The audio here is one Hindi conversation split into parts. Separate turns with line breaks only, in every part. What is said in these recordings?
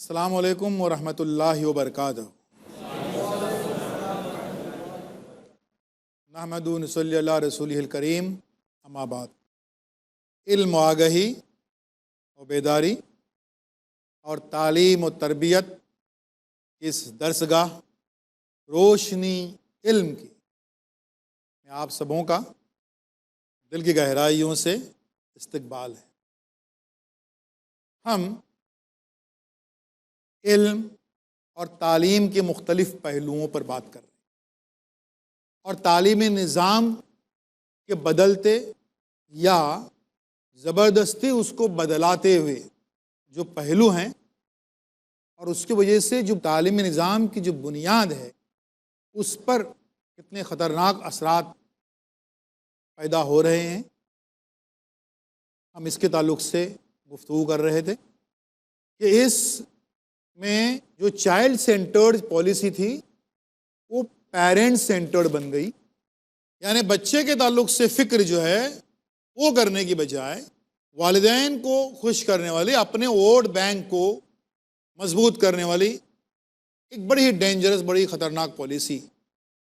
अस्सलामु अलैकुम व रहमतुल्लाहि व बरकातहू। नहमदु नसल्ली अला रसूलिहिल करीम, अम्मा बाद। इल्म व आगही और बेदारी और तालीम और तरबियत इस दर्सगाह रोशनी इल्म की मैं आप सबों का दिल की गहराइयों से इस्तकबाल है। हम इल्म और तालीम के मुख्तलिफ़ पहलुओं पर बात कर रहे हैं और तालीमी निज़ाम के बदलते या ज़बरदस्ती उसको बदलाते हुए जो पहलू हैं और उसकी वजह से जो तालीमी निज़ाम की जो बुनियाद है उस पर कितने ख़तरनाक असरात पैदा हो रहे हैं, हम इसके ताल्लुक़ से गुफ्तगू कर रहे थे कि इस में जो चाइल्ड सेंटर्ड पॉलिसी थी वो पेरेंट सेंटर्ड बन गई। यानी बच्चे के ताल्लुक़ से फ़िक्र जो है वो करने की बजाय वालिदैन को खुश करने वाली, अपने वोट बैंक को मजबूत करने वाली एक बड़ी ही डेंजरस, बड़ी ख़तरनाक पॉलिसी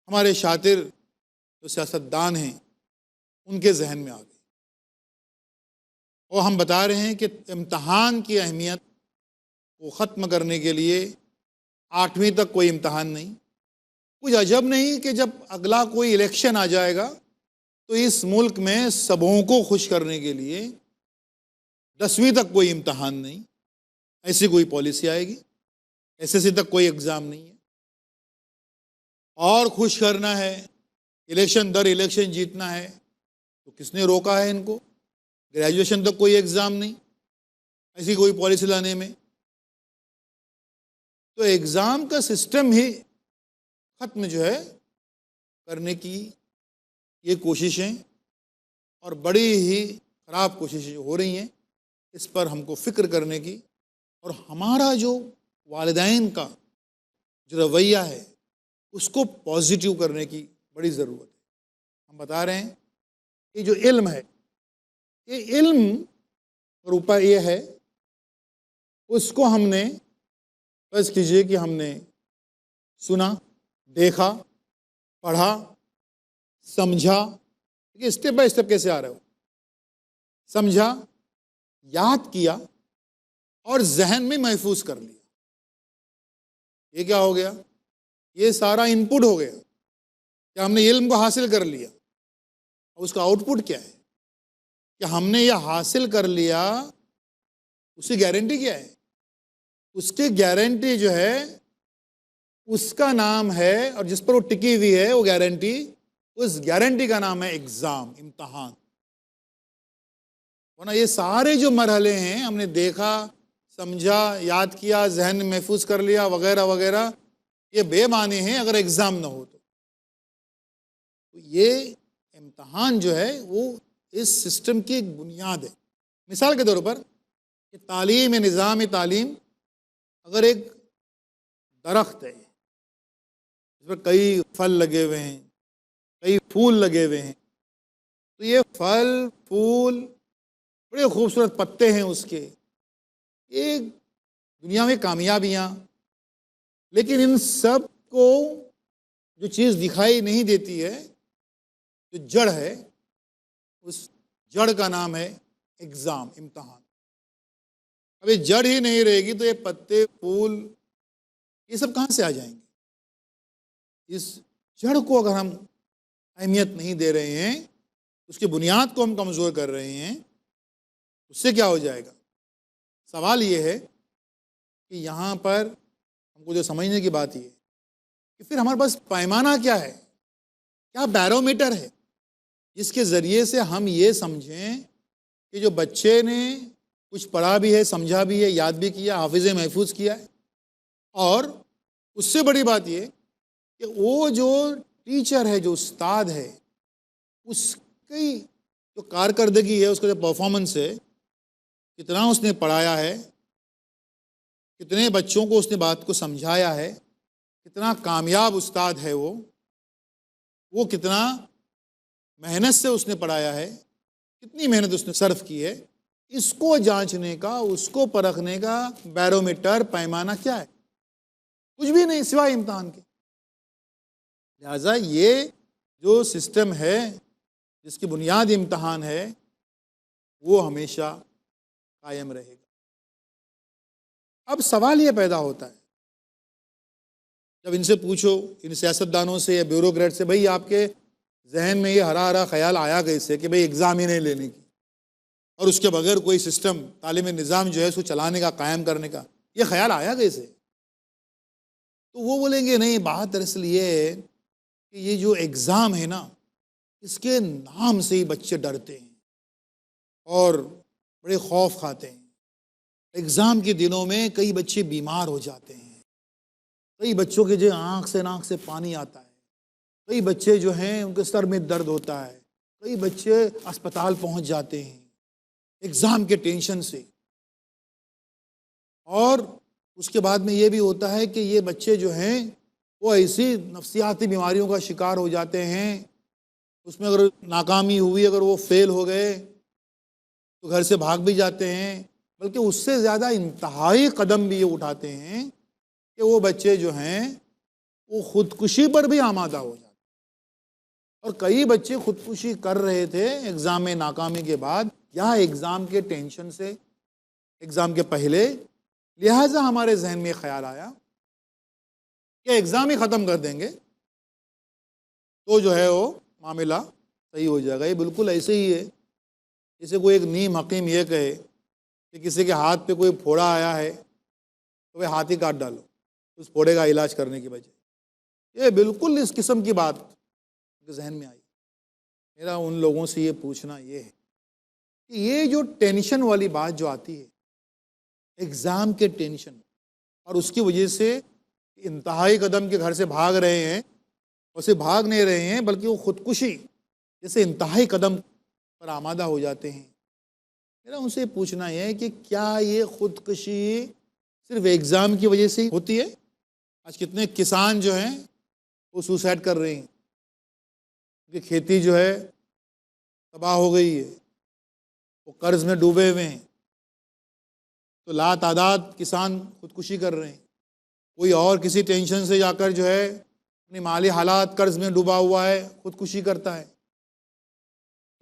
हमारे शातिर जो सियासतदान हैं उनके जहन में आ गई। और हम बता रहे हैं कि इम्तहान की अहमियत को ख़त्म करने के लिए 8वीं तक कोई इम्तहान नहीं। कुछ अजब नहीं कि जब अगला कोई इलेक्शन आ जाएगा तो इस मुल्क में सबों को खुश करने के लिए 10वीं तक कोई इम्तहान नहीं, ऐसी कोई पॉलिसी आएगी। एसएससी तक कोई एग्ज़ाम नहीं है और खुश करना है, इलेक्शन दर इलेक्शन जीतना है, तो किसने रोका है इनको? ग्रेजुएशन तक कोई एग्ज़ाम नहीं, ऐसी कोई पॉलिसी लाने में। तो एग्ज़ाम का सिस्टम ही ख़त्म जो है करने की ये कोशिशें और बड़ी ही ख़राब कोशिशें हो रही हैं, इस पर हमको फ़िक्र करने की और हमारा जो वालिदैन का जो रवैया है उसको पॉजिटिव करने की बड़ी ज़रूरत है। हम बता रहे हैं कि जो इल्म है, ये इल्म का उपाय ये है, उसको हमने बस कीजिए कि हमने सुना, देखा, पढ़ा, समझा। कि स्टेप बाय स्टेप कैसे आ रहे हो, समझा, याद किया और जहन में महफूज कर लिया। ये क्या हो गया? ये सारा इनपुट हो गया कि हमने इल्म को हासिल कर लिया। और उसका आउटपुट क्या है कि हमने ये हासिल कर लिया, उसकी गारंटी क्या है? उसकी गारंटी जो है उसका नाम है, और जिस पर वो टिकी हुई है वो गारंटी, उस गारंटी का नाम है एग्ज़ाम, इम्तहान। वरना ये सारे जो मरहले हैं, हमने देखा, समझा, याद किया, जहन में महफूज कर लिया वगैरह वगैरह, ये बेमाने हैं अगर एग्ज़ाम ना हो तो। ये इम्तहान जो है वो इस सिस्टम की एक बुनियाद है। मिसाल के तौर पर कि तालीम, निज़ाम तालीम अगर एक दरख्त है जिस पर कई फल लगे हुए हैं, कई फूल लगे हुए हैं, तो ये फल फूल बड़े खूबसूरत पत्ते हैं उसके, ये दुनिया में कामयाबियाँ, लेकिन इन सब को जो चीज़ दिखाई नहीं देती है, जो जड़ है, उस जड़ का नाम है एग्ज़ाम, इम्तहान। अब ये जड़ ही नहीं रहेगी तो ये पत्ते, फूल, ये सब कहाँ से आ जाएंगे? इस जड़ को अगर हम अहमियत नहीं दे रहे हैं, उसकी बुनियाद को हम कमज़ोर कर रहे हैं, उससे क्या हो जाएगा? सवाल ये है कि यहाँ पर हमको जो समझने की बात ये है कि फिर हमारे पास पैमाना क्या है, क्या बैरोमीटर है जिसके ज़रिए से हम ये समझें कि जो बच्चे ने कुछ पढ़ा भी है, समझा भी है, याद भी किया, हाफिज़े महफूज किया है, और उससे बड़ी बात ये कि वो जो टीचर है, जो उस्ताद है, उसकी जो कारकर्दगी है, उसका जो परफॉर्मेंस है, कितना उसने पढ़ाया है, कितने बच्चों को उसने बात को समझाया है, कितना कामयाब उस्ताद है वो कितना मेहनत से उसने पढ़ाया है, कितनी मेहनत उसने सर्फ की है, इसको जांचने का, उसको परखने का बैरोमीटर, पैमाना क्या है? कुछ भी नहीं सिवाय इम्तहान के। लिहाजा ये जो सिस्टम है जिसकी बुनियाद इम्तहान है वो हमेशा कायम रहेगा। अब सवाल ये पैदा होता है जब इनसे पूछो, इन सियासतदानों से या ब्यूरोक्रेट से, भाई आपके जहन में ये हरा हरा ख्याल आया कैसे कि भाई एग्ज़ाम ही नहीं लेने की और उसके बगैर कोई सिस्टम, तालीमी निज़ाम जो है उसको चलाने का, कायम करने का, ये ख्याल आया कैसे? तो वो बोलेंगे नहीं, बात दरअसल ये है कि ये जो एग्ज़ाम है ना, इसके नाम से ही बच्चे डरते हैं और बड़े खौफ खाते हैं। एग्ज़ाम के दिनों में कई बच्चे बीमार हो जाते हैं, कई बच्चों के जो आँख से पानी आता है, कई बच्चे जो हैं उनके सर में दर्द होता है, कई बच्चे अस्पताल पहुंच जाते हैं एग्ज़ाम के टेंशन से। और उसके बाद में ये भी होता है कि ये बच्चे जो हैं वो ऐसी नफ्सियाती बीमारियों का शिकार हो जाते हैं, उसमें अगर नाकामी हुई, अगर वो फेल हो गए तो घर से भाग भी जाते हैं, बल्कि उससे ज़्यादा इंतहाई कदम भी ये उठाते हैं कि वो बच्चे जो हैं वो ख़ुदकुशी पर भी आमादा हो जाते हैं। और कई बच्चे ख़ुदकुशी कर रहे थे एग्ज़ाम में नाकामी के बाद या एग्ज़ाम के टेंशन से, एग्ज़ाम के पहले। लिहाजा हमारे जहन में ख्याल आया कि एग्ज़ाम ही ख़त्म कर देंगे तो जो है वो मामला सही हो जाएगा। ये बिल्कुल ऐसे ही है जैसे कोई एक नीम हकीम ये कहे कि किसी के हाथ पे कोई फोड़ा आया है तो वह हाथ ही काट डालो उस फोड़े का इलाज करने की बजाय। ये बिल्कुल इस किस्म की बात जहन में आई। मेरा उन लोगों से ये पूछना ये है कि ये जो टेंशन वाली बात जो आती है, एग्ज़ाम के टेंशन, और उसकी वजह से इंतहाई कदम के घर से भाग रहे हैं, और सिर्फ भाग नहीं रहे हैं बल्कि वो ख़ुदकुशी जैसे इंतहाई कदम पर आमादा हो जाते हैं। मेरा उनसे पूछना यह है कि क्या ये ख़ुदकुशी सिर्फ एग्ज़ाम की वजह से होती है? आज कितने किसान जो हैं वो सुसाइड कर रहे हैं क्योंकि खेती जो है तबाह हो गई है, वो कर्ज़ में डूबे हुए हैं, तो लातादाद किसान ख़ुदकुशी कर रहे हैं। कोई और किसी टेंशन से जाकर जो है अपनी माली हालात, कर्ज़ में डूबा हुआ है, ख़ुदकुशी करता है।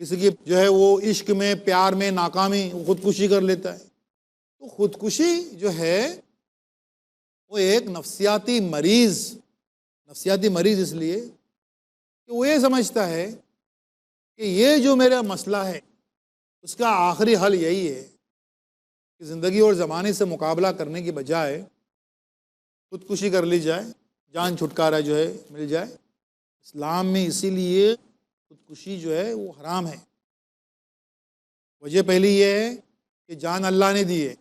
किसी की जो है वो इश्क में, प्यार में नाकामी, वो ख़ुदकुशी कर लेता है। तो ख़ुदकुशी जो है वो एक नफ्सियाती मरीज़ इसलिए कि वो ये समझता है कि ये जो मेरा मसला है उसका आखिरी हल यही है कि ज़िंदगी और ज़माने से मुकाबला करने की बजाय ख़ुदकुशी कर ली जाए, जान छुटकारा जो है मिल जाए। इस्लाम में इसीलिए ख़ुदकुशी जो है वो हराम है। वजह पहली ये है कि जान अल्लाह ने दी है,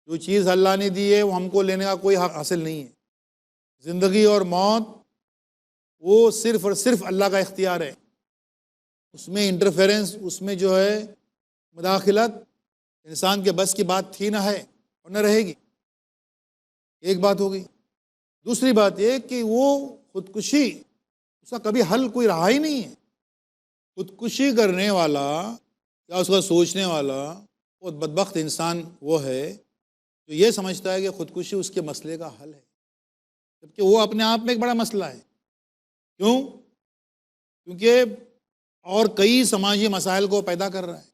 जो चीज़ अल्लाह ने दी है वो हमको लेने का कोई हक हासिल नहीं है। ज़िंदगी और मौत वो सिर्फ़ और सिर्फ अल्लाह का इख्तियार है, उसमें इंटरफेरेंस, उसमें जो है मुदाखलत इंसान के बस की बात थी ना है और न रहेगी। एक बात हो गई। दूसरी बात ये कि वो ख़ुदकुशी उसका कभी हल कोई रहा ही नहीं है। ख़ुदकुशी करने वाला या उसका सोचने वाला वो बदबख्त इंसान वो है जो ये समझता है कि ख़ुदकुशी उसके मसले का हल है, जबकि वो अपने आप में एक बड़ा मसला है। क्यों? क्योंकि और कई समाजी मसाइल को पैदा कर रहा है।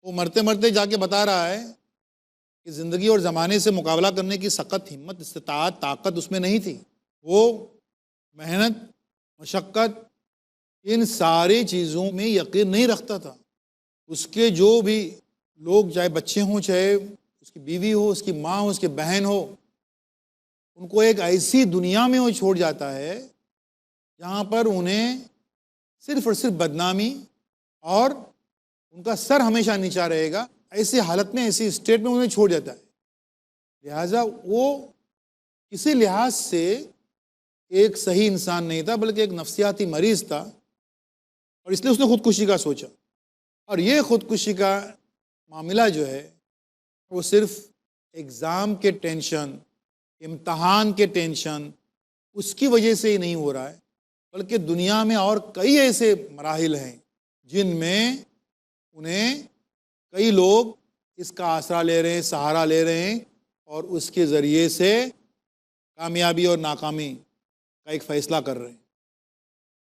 वो मरते मरते जाके बता रहा है कि ज़िंदगी और ज़माने से मुकाबला करने की सख्त हिम्मत, इस्तिताअत, ताकत उसमें नहीं थी। वो मेहनत, मशक्क़त, इन सारी चीज़ों में यकीन नहीं रखता था। उसके जो भी लोग, चाहे बच्चे हों, चाहे उसकी बीवी हो, उसकी माँ हो, उसकी बहन हो, उनको एक ऐसी दुनिया में वो छोड़ जाता है जहाँ पर उन्हें सिर्फ और सिर्फ बदनामी और उनका सर हमेशा नीचा रहेगा। ऐसी हालत में, ऐसी स्टेट में उन्हें छोड़ जाता है। लिहाजा वो किसी लिहाज से एक सही इंसान नहीं था, बल्कि एक नफ्सियाती मरीज़ था, और इसलिए उसने ख़ुदकुशी का सोचा। और ये ख़ुदकुशी का मामला जो है वो सिर्फ एग्ज़ाम के टेंशन, इम्तहान के टेंशन, उसकी वजह से ही नहीं हो रहा है, बल्कि दुनिया में और कई ऐसे मराहिल हैं जिनमें उन्हें कई लोग इसका आसरा ले रहे हैं, सहारा ले रहे हैं, और उसके ज़रिए से कामयाबी और नाकामी का एक फ़ैसला कर रहे हैं।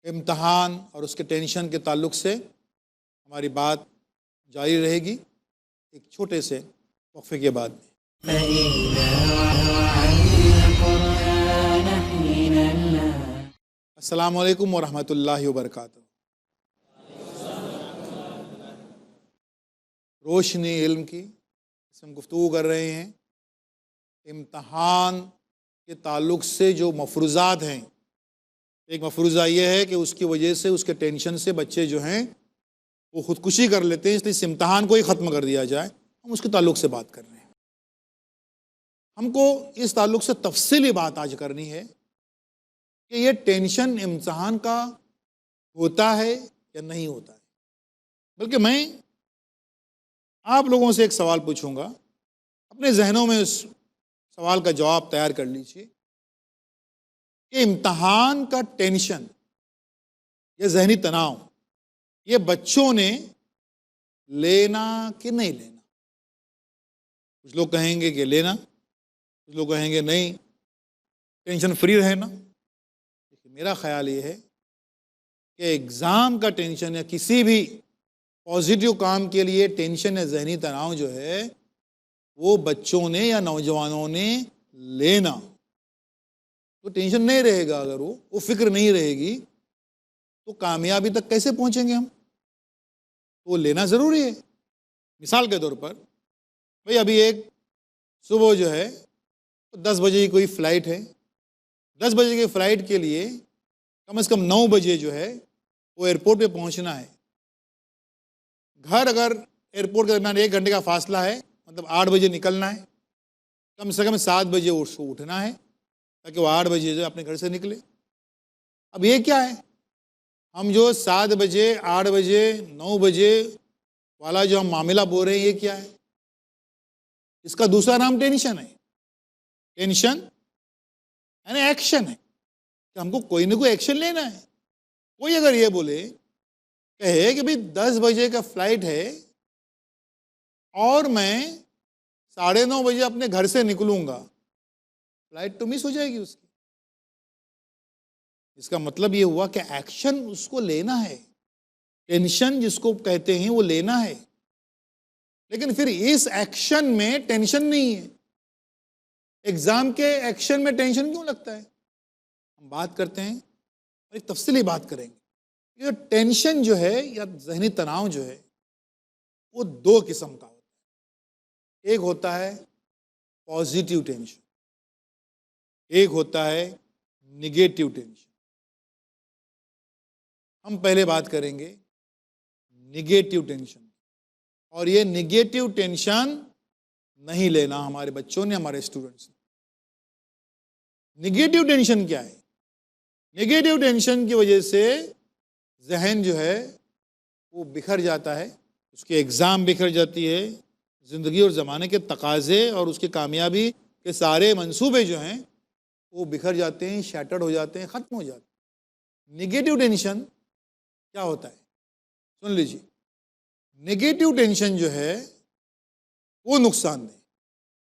इम्तहान और उसके टेंशन के ताल्लुक़ से हमारी बात जारी रहेगी एक छोटे से वक्फे के बाद में। अस्सलामु अलैकुम वरहमतुल्लाहि वबरकातुहू। रोशनी इल्म की हम गुफ्तगू कर रहे हैं इम्तहान के ताल्लुक़ से जो मफरूज़ात हैं। एक मफरूज़ा ये है कि उसकी वजह से, उसके टेंशन से बच्चे जो हैं वो ख़ुदकुशी कर लेते हैं, इसलिए इस इम्तहान को ही ख़त्म कर दिया जाए। हम उसके ताल्लुक़ से बात कर रहे हैं। हमको इस ताल्लुक़ से तफसीली बात आज करनी है कि ये टेंशन इम्तहान का होता है या नहीं होता है। बल्कि मैं आप लोगों से एक सवाल पूछूंगा, अपने जहनों में उस सवाल का जवाब तैयार कर लीजिए कि इम्तहान का टेंशन या जहनी तनाव ये बच्चों ने लेना कि नहीं लेना। कुछ लोग कहेंगे कि लेना, कुछ लोग कहेंगे नहीं, टेंशन फ्री रहना। मेरा ख्याल ये है कि एग्ज़ाम का टेंशन या किसी भी पॉजिटिव काम के लिए टेंशन या जहनी तनाव जो है वो बच्चों ने या नौजवानों ने लेना। तो टेंशन नहीं रहेगा, अगर वो फिक्र नहीं रहेगी तो कामयाबी तक कैसे पहुंचेंगे हम। तो वो लेना ज़रूरी है। मिसाल के तौर पर भाई अभी एक सुबह जो है 10 बजे की कोई फ़्लाइट है, 10 बजे की फ़्लाइट के लिए कम से कम 9 बजे जो है वो एयरपोर्ट पे पहुंचना है। घर अगर एयरपोर्ट के दरमियान 1 घंटे का फासला है, मतलब 8 बजे निकलना है, कम से कम 7 बजे उसको उठना है ताकि वो 8 बजे जो अपने घर से निकले। अब ये क्या है, हम जो 7 बजे, 8 बजे, 9 बजे वाला जो हम मामला बोल रहे हैं, ये क्या है? इसका दूसरा नाम टेंशन है। टेंशन यानी एक्शन है कि हमको कोई ना कोई एक्शन लेना है। कोई अगर ये बोले, कहे कि भाई 10 बजे का फ्लाइट है और मैं 9:30 बजे अपने घर से निकलूंगा, फ्लाइट तो मिस हो जाएगी उसकी। इसका मतलब ये हुआ कि एक्शन उसको लेना है, टेंशन जिसको कहते हैं वो लेना है। लेकिन फिर इस एक्शन में टेंशन नहीं है। एग्जाम के एक्शन में टेंशन क्यों लगता है? हम बात करते हैं, एक तफसीली बात करेंगे। ये टेंशन जो है या जहनी तनाव जो है वो 2 किस्म का होता है। एक होता है पॉजिटिव टेंशन, एक होता है निगेटिव टेंशन। हम पहले बात करेंगे निगेटिव टेंशन। और ये निगेटिव टेंशन नहीं लेना हमारे बच्चों ने, हमारे स्टूडेंट्स ने। निगेटिव टेंशन क्या है? निगेटिव टेंशन की वजह से जहन जो है वो बिखर जाता है, उसके एग्ज़ाम बिखर जाती है, ज़िंदगी और ज़माने के तकाज़े और उसकी कामयाबी के सारे मंसूबे जो हैं वो बिखर जाते हैं, शैटर्ड हो जाते हैं, ख़त्म हो जाते हैं। निगेटिव टेंशन क्या होता है? सुन लीजिए, निगेटिव टेंशन जो है वो नुकसानदेह।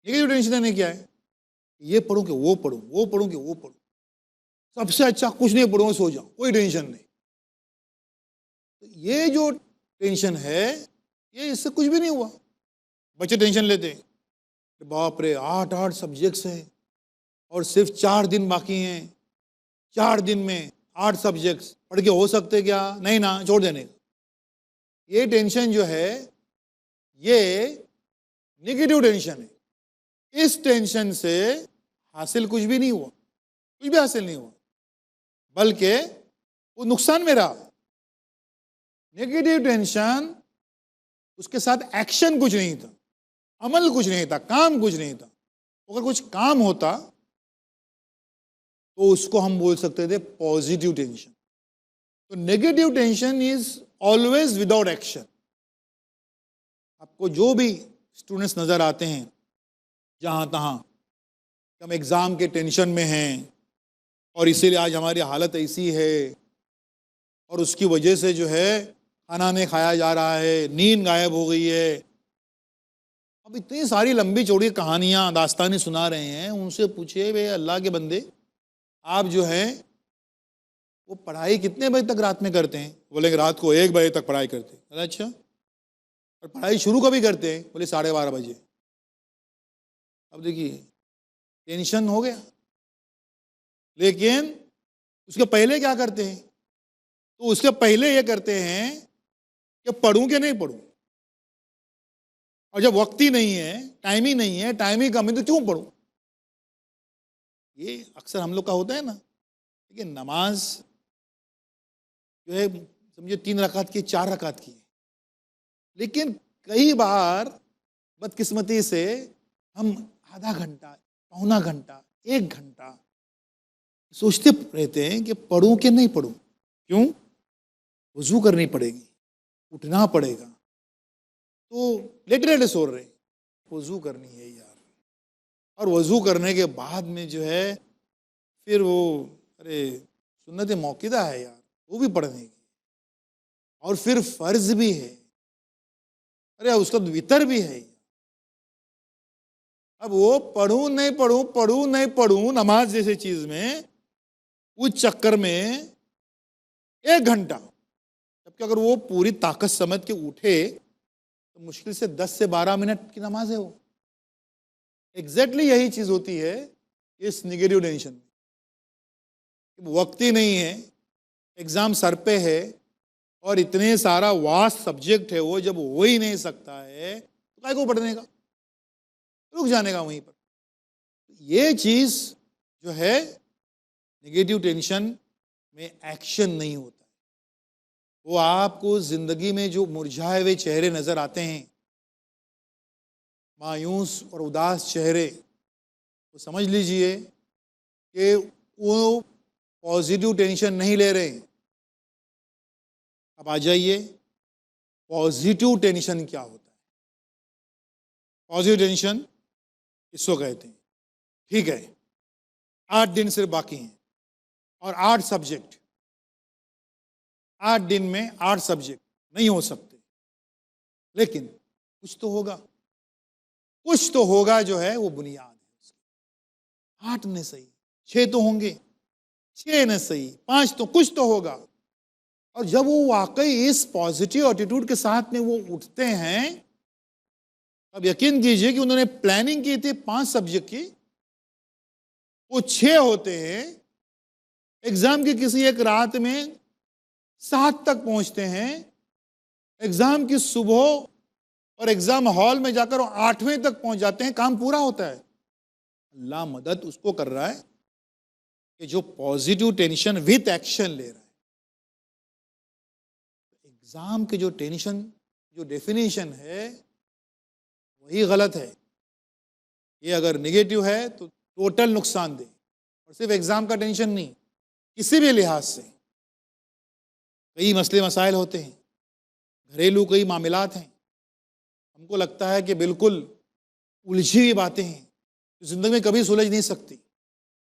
निगेटिव टेंशन यानी क्या है? ये पढ़ूँ कि वो पढ़ूँ, वो पढ़ूँ कि वो पढ़ूँ, सबसे अच्छा कुछ नहीं पढ़ूँगा, सो जाऊँ, कोई टेंशन नहीं। तो ये जो टेंशन है ये इससे कुछ भी नहीं हुआ। बच्चे टेंशन लेते हैं, बाप रे 8 सब्जेक्ट्स हैं और सिर्फ 4 दिन बाकी हैं, 4 दिन में 8 सब्जेक्ट्स पढ़ के हो सकते क्या? नहीं ना, छोड़ देने। ये टेंशन जो है ये नेगेटिव टेंशन है। इस टेंशन से हासिल कुछ भी नहीं हुआ, कुछ भी हासिल नहीं हुआ, बल्कि वो नुकसान में रहा। नेगेटिव टेंशन, उसके साथ एक्शन कुछ नहीं था, अमल कुछ नहीं था, काम कुछ नहीं था। अगर कुछ काम होता तो उसको हम बोल सकते थे पॉजिटिव टेंशन। तो negative tension is always without action. आपको जो भी स्टूडेंट्स नजर आते हैं जहां तहां, हम एग्जाम के टेंशन में हैं और इसीलिए आज हमारी हालत ऐसी है, और उसकी वजह से जो है खाना नहीं खाया जा रहा है, नींद गायब हो गई है। अब इतनी सारी लंबी चौड़ी कहानियां, दास्तानें सुना रहे हैं, उनसे पूछिए वे अल्लाह के बंदे, आप जो है वो पढ़ाई कितने बजे तक रात में करते हैं? बोलेंगे रात को 1 बजे तक पढ़ाई करते हैं। अच्छा, और पढ़ाई शुरू कभी करते हैं? बोले 12:30 बजे। अब देखिए टेंशन हो गया। लेकिन उसके पहले क्या करते हैं? तो उसके पहले ये करते हैं कि पढ़ूं कि नहीं पढ़ूं, और जब वक्त ही नहीं है, टाइम ही नहीं है, टाइम ही कम है, तो क्यों पढ़ूं? ये अक्सर हम लोग का होता है ना। देखिए नमाज जो है समझे 3 रकात की, 4 रकात की है, लेकिन कई बार बदकिस्मती से हम आधा घंटा, पौना घंटा, 1 घंटा सोचते रहते हैं कि पढ़ूं कि नहीं पढ़ूं। क्यों? वजू करनी पड़ेगी, उठना पड़ेगा, तो लेटे लेटे सो रहे, वजू करनी है यार, और वजू करने के बाद में जो है फिर वो अरे सुन्नत मौक़िदा है यार, वो भी पढ़ने की, और फिर फर्ज भी है, अरे उसका वितर भी है। अब वो पढ़ूं नहीं पढ़ूं, पढ़ूं नहीं पढ़ूं, नमाज जैसे चीज में, उस चक्कर में 1 घंटा, जबकि अगर वो पूरी ताकत समझ के उठे तो मुश्किल से 10 से 12 मिनट की नमाज है वो। एग्जैक्टली यही चीज होती है इस नेगेटिव टेंशन में। वक्त ही नहीं है, एग्जाम सर पे है, और इतने सारा वास्ट सब्जेक्ट है वो, जब हो ही नहीं सकता है तो काय को पढ़ने का, रुक जाने का वहीं पर। ये चीज जो है नेगेटिव टेंशन में एक्शन नहीं होता है। वो आपको जिंदगी में जो मुरझाए हुए चेहरे नजर आते हैं, मायूस और उदास चेहरे, तो समझ लीजिए कि वो पॉजिटिव टेंशन नहीं ले रहे हैं। अब आ जाइए पॉजिटिव टेंशन क्या होता है। पॉजिटिव टेंशन इसको कहते हैं, ठीक है 8 दिन सिर्फ बाकी हैं और 8 सब्जेक्ट, 8 दिन में 8 सब्जेक्ट नहीं हो सकते, लेकिन कुछ तो होगा, कुछ तो होगा जो है वो बुनियाद है। 8 ने सही, 6 तो होंगे, 6 ने सही, 5 तो कुछ तो होगा। और जब वो वाकई इस पॉजिटिव एटीट्यूड के साथ में वो उठते हैं, अब यकीन कीजिए कि उन्होंने प्लानिंग की थी 5 सब्जेक्ट की, वो 6 होते हैं, एग्जाम की किसी एक रात में 7 तक पहुंचते हैं, एग्जाम की सुबह और एग्जाम हॉल में जाकर वो 8वें तक पहुंच जाते हैं, काम पूरा होता है। अल्लाह मदद उसको कर रहा है कि जो पॉजिटिव टेंशन विथ एक्शन ले रहा है। एग्जाम के जो टेंशन, जो डेफिनेशन है वही गलत है। ये अगर नेगेटिव है तो टोटल नुकसान दे, और सिर्फ एग्जाम का टेंशन नहीं, किसी भी लिहाज से कई मसले मसाइल होते हैं, घरेलू कई मामलात हैं, हमको लगता है कि बिल्कुल उलझी हुई बातें हैं तो जिंदगी में कभी सुलझ नहीं सकती।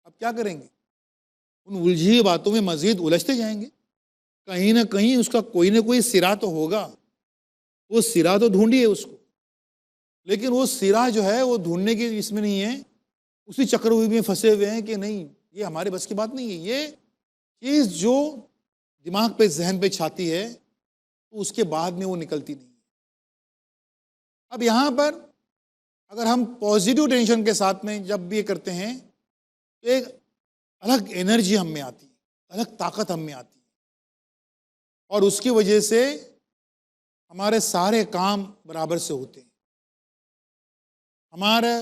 अब क्या करेंगे? उन उलझी हुई बातों में मजीद उलझते जाएंगे, कहीं ना कहीं उसका कोई ना कोई सिरा तो होगा, वो सिरा तो ढूंढिए उसको। लेकिन वो सिरा जो है वो ढूंढने की इसमें नहीं है, उसी चक्रव्यूह में फंसे हुए हैं कि नहीं ये हमारे बस की बात नहीं है। ये चीज जो दिमाग पे, जहन पे छाती है, तो उसके बाद में वो निकलती नहीं है। अब यहां पर अगर हम पॉजिटिव टेंशन के साथ में जब भी ये करते हैं तो एक अलग एनर्जी हम में आती है, अलग ताकत हम में आती है, और उसकी वजह से हमारे सारे काम बराबर से होते हैं। हमारे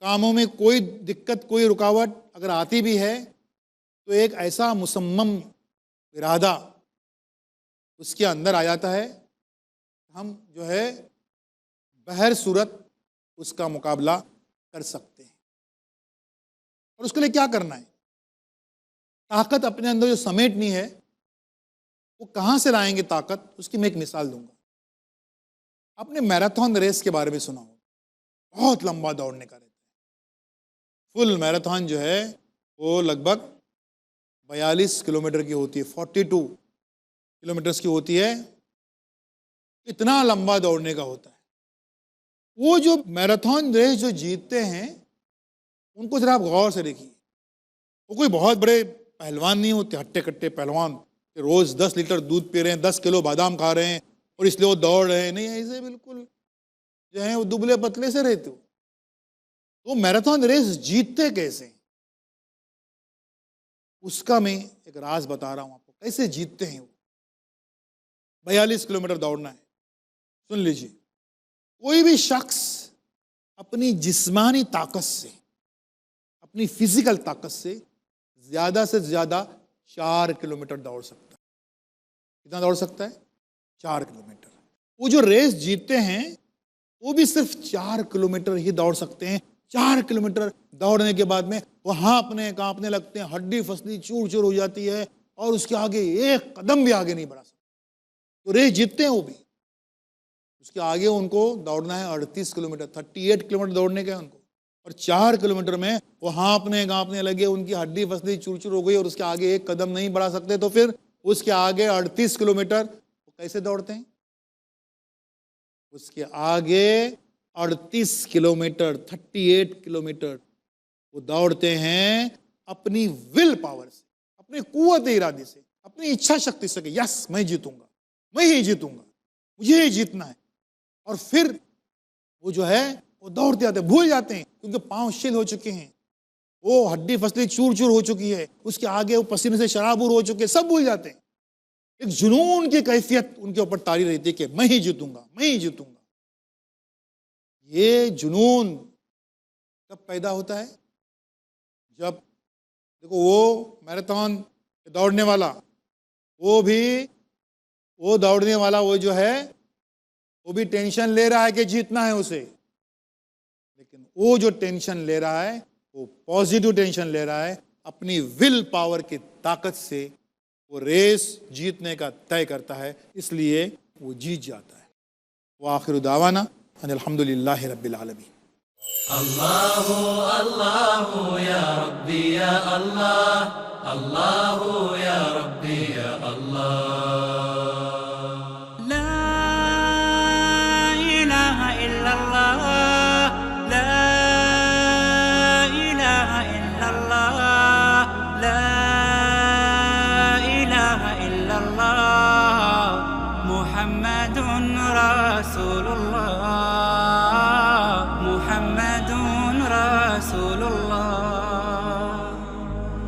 कामों में कोई दिक्कत, कोई रुकावट अगर आती भी है तो एक ऐसा मुसम्मम इरादा उसके अंदर आ जाता है, हम जो है बहर सूरत उसका मुकाबला कर सकते हैं। और उसके लिए क्या करना है? ताकत अपने अंदर जो समेटनी है वो कहाँ से लाएंगे ताकत, उसकी मैं एक मिसाल दूंगा। आपने मैराथन रेस के बारे में सुना हो, बहुत लंबा दौड़ने का रहता है। फुल मैराथन जो है वो लगभग 42 किलोमीटर की होती है, 42 किलोमीटर्स की होती है। इतना लंबा दौड़ने का होता है। वो जो मैराथन रेस जो जीतते हैं उनको जरा आप गौर से देखिए। वो कोई बहुत बड़े पहलवान नहीं होते, हट्टे कट्टे पहलवान, रोज 10 लीटर दूध पी रहे हैं, 10 किलो बादाम खा रहे हैं और इसलिए वो दौड़ रहे हैं। नहीं, ऐसे बिल्कुल जो है वो दुबले पतले से रहते हो। तो मैराथन रेस जीतते कैसे, उसका मैं एक राज बता रहा हूं आपको, कैसे जीतते हैं वो। 42 किलोमीटर दौड़ना है। सुन लीजिए, कोई भी शख्स अपनी जिस्मानी ताकत से, अपनी फिजिकल ताकत से ज्यादा 4 किलोमीटर दौड़ सकता है। कितना दौड़ सकता है? 4 किलोमीटर। वो जो रेस जीतते हैं वो भी सिर्फ 4 किलोमीटर ही दौड़ सकते हैं। 4 किलोमीटर दौड़ने के बाद में वहां अपने कांपने लगते हैं, हड्डी फसली चूर चूर हो जाती है और उसके आगे एक कदम भी आगे नहीं बढ़ा सकते। तो रेस जीतते हैं वो भी। उसके आगे उनको दौड़ना है 38 किलोमीटर, 38 किलोमीटर दौड़ने का है उनको। और 4 किलोमीटर में वो हाँपने कांपने लगे, उनकी हड्डी फसली चूर हो गई और उसके आगे एक कदम नहीं बढ़ा सकते। तो फिर उसके आगे 38 किलोमीटर वो कैसे दौड़ते हैं? उसके आगे 38 किलोमीटर, 38 किलोमीटर वो दौड़ते हैं अपनी विल पावर से, अपनी कुव्वत इरादे से, अपनी इच्छा शक्ति से कि यस मैं जीतूंगा, मैं ही जीतूंगा, मुझे ही जीतना है। और फिर वो जो है वो दौड़ते आते भूल जाते हैं, क्योंकि पांव शिल हो चुके हैं, वो हड्डी फसली चूर चूर हो चुकी है, उसके आगे वो पसीने से शराबूर हो चुके हैं, सब भूल जाते हैं। एक जुनून की कैफियत उनके ऊपर तारी रहती है कि मैं ही जीतूंगा, मैं ही जीतूंगा। ये जुनून कब पैदा होता है? जब देखो वो मैराथन दौड़ने वाला, वो दौड़ने वाला वो जो है वो भी टेंशन ले रहा है कि जीतना है उसे, लेकिन वो जो टेंशन ले रहा है वो पॉजिटिव टेंशन ले रहा है। अपनी विल पावर की ताकत से वो रेस जीतने का तय करता है, इसलिए वो जीत जाता है। वो आखिर दावाना अल्हम्दुलिल्लाहि रब्बिल आलमीन।
अल्लाहु अल्लाहु या रब्बी या अल्लाह, अल्लाहु या रब्बी या अल्लाह।